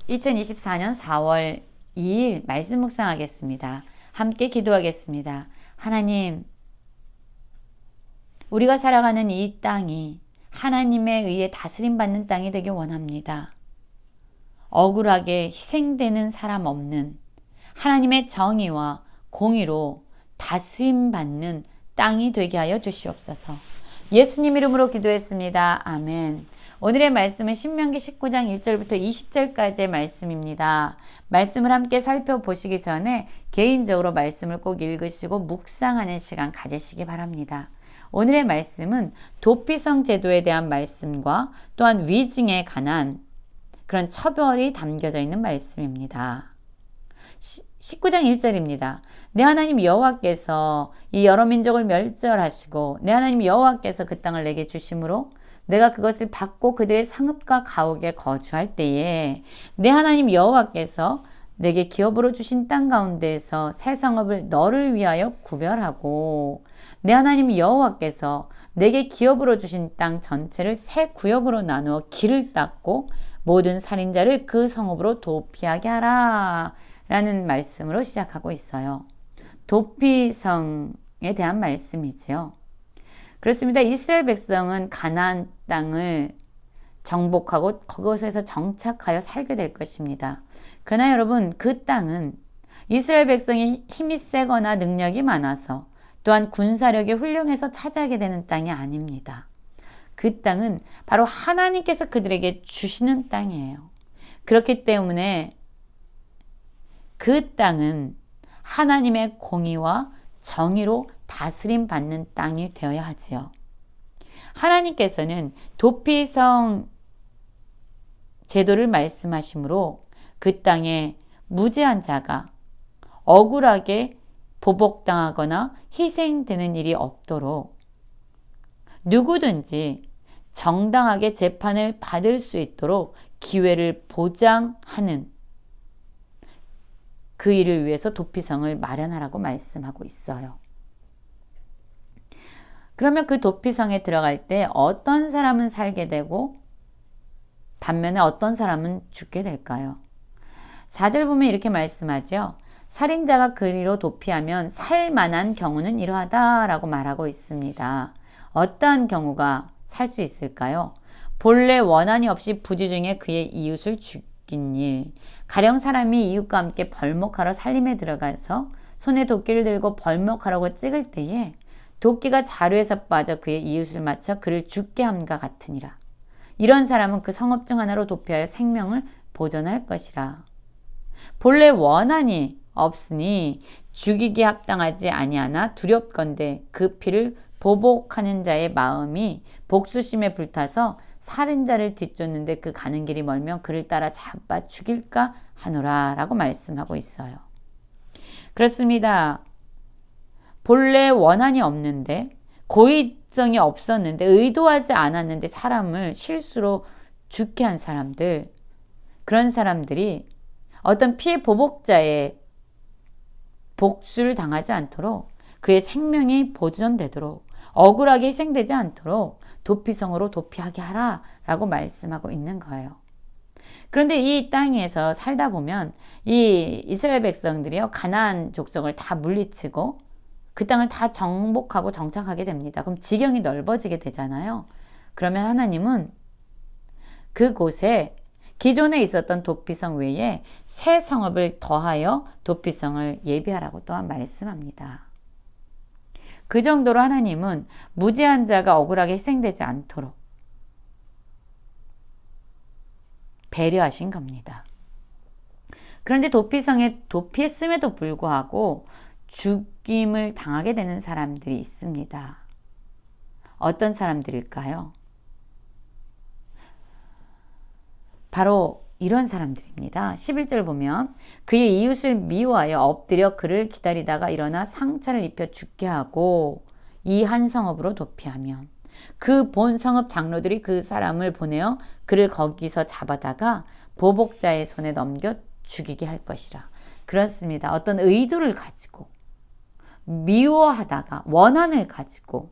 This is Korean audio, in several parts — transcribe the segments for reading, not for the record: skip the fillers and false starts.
2024년 4월 2일 말씀 묵상하겠습니다. 함께 기도하겠습니다. 하나님, 우리가 살아가는 이 땅이 하나님에 의해 다스림받는 땅이 되길 원합니다. 억울하게 희생되는 사람 없는 하나님의 정의와 공의로 다스림받는 땅이 되게 하여 주시옵소서. 예수님 이름으로 기도했습니다. 아멘. 오늘의 말씀은 신명기 19장 1절부터 20절까지의 말씀입니다. 말씀을 함께 살펴보시기 전에 개인적으로 말씀을 꼭 읽으시고 묵상하는 시간 가지시기 바랍니다. 오늘의 말씀은 도피성 제도에 대한 말씀과 또한 위증에 관한 그런 처벌이 담겨져 있는 말씀입니다. 19장 1절입니다. 내 하나님 여호와께서 이 여러 민족을 멸절하시고 내 하나님 여호와께서 그 땅을 내게 주심으로 내가 그것을 받고 그들의 상읍과 가옥에 거주할 때에 내 하나님 여호와께서 내게 기업으로 주신 땅 가운데에서 새 성읍을 너를 위하여 구별하고 내 하나님 여호와께서 내게 기업으로 주신 땅 전체를 새 구역으로 나누어 길을 닦고 모든 살인자를 그 성읍으로 도피하게 하라 라는 말씀으로 시작하고 있어요. 도피성에 대한 말씀이지요. 그렇습니다. 이스라엘 백성은 가나안 땅을 정복하고 그곳에서 정착하여 살게 될 것입니다. 그러나 여러분, 그 땅은 이스라엘 백성이 힘이 세거나 능력이 많아서 또한 군사력이 훌륭해서 차지하게 되는 땅이 아닙니다. 그 땅은 바로 하나님께서 그들에게 주시는 땅이에요. 그렇기 때문에 그 땅은 하나님의 공의와 정의로 다스림 받는 땅이 되어야 하지요. 하나님께서는 도피성 제도를 말씀하시므로 그 땅에 무죄한 자가 억울하게 보복당하거나 희생되는 일이 없도록 누구든지 정당하게 재판을 받을 수 있도록 기회를 보장하는 그 일을 위해서 도피성을 마련하라고 말씀하고 있어요. 그러면 그 도피성에 들어갈 때 어떤 사람은 살게 되고 반면에 어떤 사람은 죽게 될까요? 4절 보면 이렇게 말씀하죠. 살인자가 그리로 도피하면 살만한 경우는 이러하다라고 말하고 있습니다. 어떠한 경우가 살 수 있을까요? 본래 원한이 없이 부지 중에 그의 이웃을 죽인 일, 가령 사람이 이웃과 함께 벌목하러 살림에 들어가서 손에 도끼를 들고 벌목하라고 찍을 때에 도끼가 자루에서 빠져 그의 이웃을 맞춰 그를 죽게 함과 같으니라. 이런 사람은 그 성읍 중 하나로 도피하여 생명을 보존할 것이라. 본래 원한이 없으니 죽이기에 합당하지 아니하나 두렵건대 그 피를 보복하는 자의 마음이 복수심에 불타서 살인자를 뒤쫓는데 그 가는 길이 멀면 그를 따라 잡아 죽일까 하노라 라고 말씀하고 있어요. 그렇습니다. 본래 원한이 없는데 고의성이 없었는데 의도하지 않았는데 사람을 실수로 죽게 한 사람들, 그런 사람들이 어떤 피해 보복자의 복수를 당하지 않도록 그의 생명이 보존되도록 억울하게 희생되지 않도록 도피성으로 도피하게 하라 라고 말씀하고 있는 거예요. 그런데 이 땅에서 살다 보면 이 이스라엘 백성들이요, 가나안 족속을 다 물리치고 그 땅을 다 정복하고 정착하게 됩니다. 그럼 지경이 넓어지게 되잖아요. 그러면 하나님은 그곳에 기존에 있었던 도피성 외에 새 성읍을 더하여 도피성을 예비하라고 또한 말씀합니다. 그 정도로 하나님은 무죄한 자가 억울하게 희생되지 않도록 배려하신 겁니다. 그런데 도피성에 도피했음에도 불구하고 죽임을 당하게 되는 사람들이 있습니다. 어떤 사람들일까요? 바로 이런 사람들입니다. 11절 보면 그의 이웃을 미워하여 엎드려 그를 기다리다가 일어나 상처를 입혀 죽게 하고 이 한 성읍으로 도피하면 그 본 성읍 장로들이 그 사람을 보내어 그를 거기서 잡아다가 보복자의 손에 넘겨 죽이게 할 것이라. 그렇습니다. 어떤 의도를 가지고 미워하다가 원한을 가지고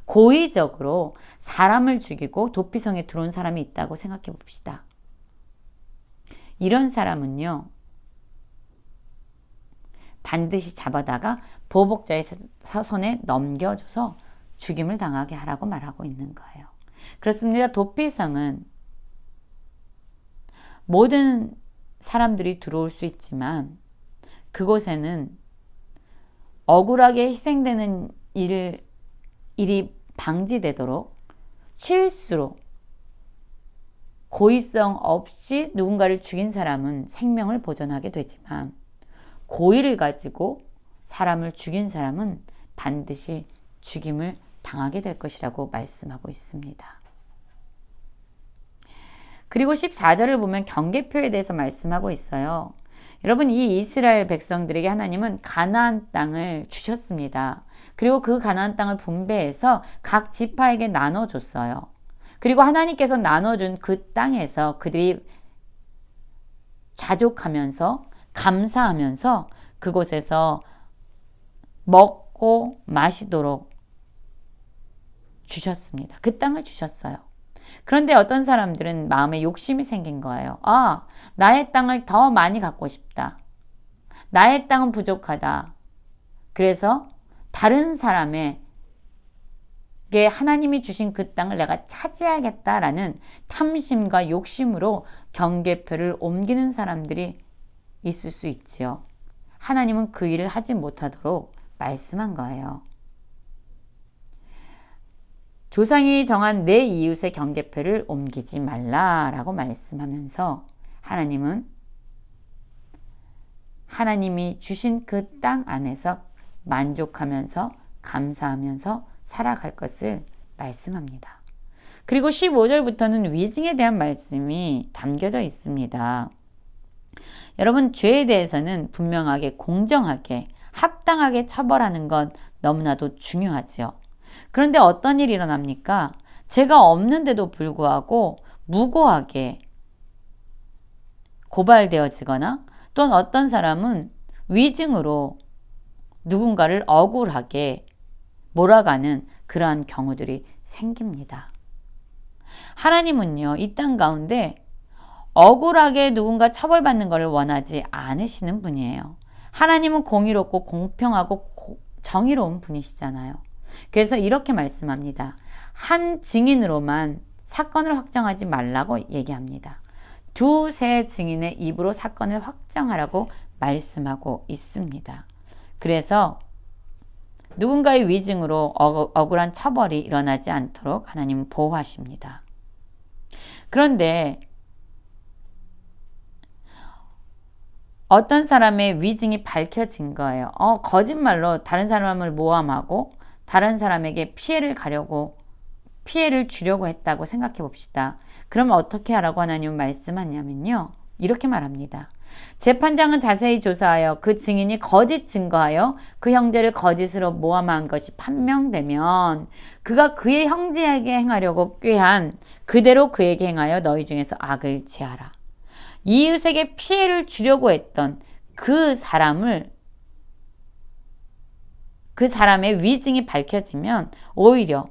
고의적으로 사람을 죽이고 도피성에 들어온 사람이 있다고 생각해 봅시다. 이런 사람은요, 반드시 잡아다가 보복자의 손에 넘겨줘서 죽임을 당하게 하라고 말하고 있는 거예요. 그렇습니다. 도피성은 모든 사람들이 들어올 수 있지만 그곳에는 억울하게 희생되는 일이 방지되도록 실수로 고의성 없이 누군가를 죽인 사람은 생명을 보존하게 되지만 고의를 가지고 사람을 죽인 사람은 반드시 죽임을 당하게 될 것이라고 말씀하고 있습니다. 그리고 14절을 보면 경계표에 대해서 말씀하고 있어요. 여러분, 이 이스라엘 백성들에게 하나님은 가나안 땅을 주셨습니다. 그리고 그 가나안 땅을 분배해서 각 지파에게 나눠줬어요. 그리고 하나님께서 나눠준 그 땅에서 그들이 자족하면서 감사하면서 그곳에서 먹고 마시도록 주셨습니다. 그 땅을 주셨어요. 그런데 어떤 사람들은 마음에 욕심이 생긴 거예요. 아, 나의 땅을 더 많이 갖고 싶다. 나의 땅은 부족하다. 그래서 다른 사람에게 하나님이 주신 그 땅을 내가 차지하겠다라는 탐심과 욕심으로 경계표를 옮기는 사람들이 있을 수 있지요. 하나님은 그 일을 하지 못하도록 말씀한 거예요. 조상이 정한 내 이웃의 경계표를 옮기지 말라라고 말씀하면서 하나님은 하나님이 주신 그 땅 안에서 만족하면서 감사하면서 살아갈 것을 말씀합니다. 그리고 15절부터는 위증에 대한 말씀이 담겨져 있습니다. 여러분, 죄에 대해서는 분명하게 공정하게 합당하게 처벌하는 건 너무나도 중요하죠. 그런데 어떤 일이 일어납니까? 죄가 없는데도 불구하고 무고하게 고발되어지거나 또는 어떤 사람은 위증으로 누군가를 억울하게 몰아가는 그러한 경우들이 생깁니다. 하나님은요, 이 땅 가운데 억울하게 누군가 처벌받는 것을 원하지 않으시는 분이에요. 하나님은 공의롭고 공평하고 정의로운 분이시잖아요. 그래서 이렇게 말씀합니다. 한 증인으로만 사건을 확정하지 말라고 얘기합니다. 두세 증인의 입으로 사건을 확정하라고 말씀하고 있습니다. 그래서 누군가의 위증으로 억울한 처벌이 일어나지 않도록 하나님은 보호하십니다. 그런데 어떤 사람의 위증이 밝혀진 거예요. 거짓말로 다른 사람을 모함하고 다른 사람에게 피해를 주려고 했다고 생각해 봅시다. 그럼 어떻게 하라고 하나님은 말씀하냐면요. 이렇게 말합니다. 재판장은 자세히 조사하여 그 증인이 거짓 증거하여 그 형제를 거짓으로 모함한 것이 판명되면 그가 그의 형제에게 행하려고 꾀한 그대로 그에게 행하여 너희 중에서 악을 제하라. 이웃에게 피해를 주려고 했던 그 사람의 위증이 밝혀지면 오히려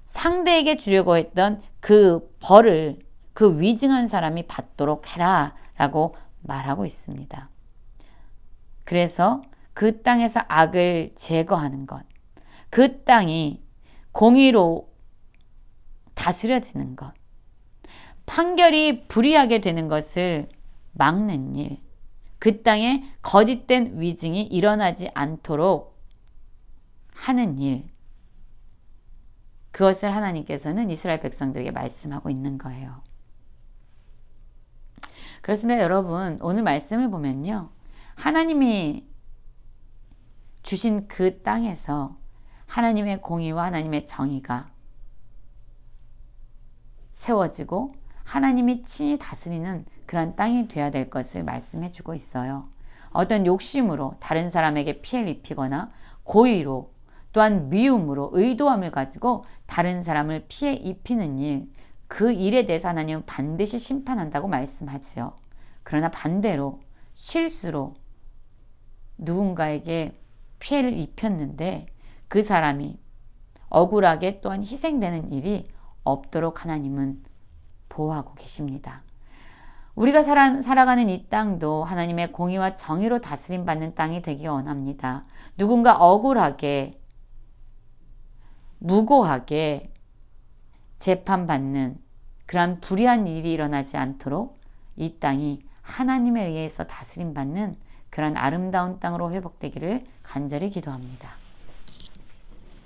상대에게 주려고 했던 그 벌을 그 위증한 사람이 받도록 해라 라고 말하고 있습니다. 그래서 그 땅에서 악을 제거하는 것, 그 땅이 공의로 다스려지는 것, 판결이 불이하게 되는 것을 막는 일, 그 땅에 거짓된 위증이 일어나지 않도록 하는 일, 그것을 하나님께서는 이스라엘 백성들에게 말씀하고 있는 거예요. 그렇습니다. 여러분, 오늘 말씀을 보면요. 하나님이 주신 그 땅에서 하나님의 공의와 하나님의 정의가 세워지고 하나님이 친히 다스리는 그런 땅이 되어야 될 것을 말씀해 주고 있어요. 어떤 욕심으로 다른 사람에게 피해를 입히거나 고의로 또한 미움으로 의도함을 가지고 다른 사람을 피해 입히는 일, 그 일에 대해서 하나님은 반드시 심판한다고 말씀하지요. 그러나 반대로 실수로 누군가에게 피해를 입혔는데 그 사람이 억울하게 또한 희생되는 일이 없도록 하나님은 보호하고 계십니다. 우리가 살아가는 이 땅도 하나님의 공의와 정의로 다스림받는 땅이 되기 원합니다. 누군가 억울하게, 무고하게 재판받는 그런 불의한 일이 일어나지 않도록 이 땅이 하나님에 의해서 다스림받는 그런 아름다운 땅으로 회복되기를 간절히 기도합니다.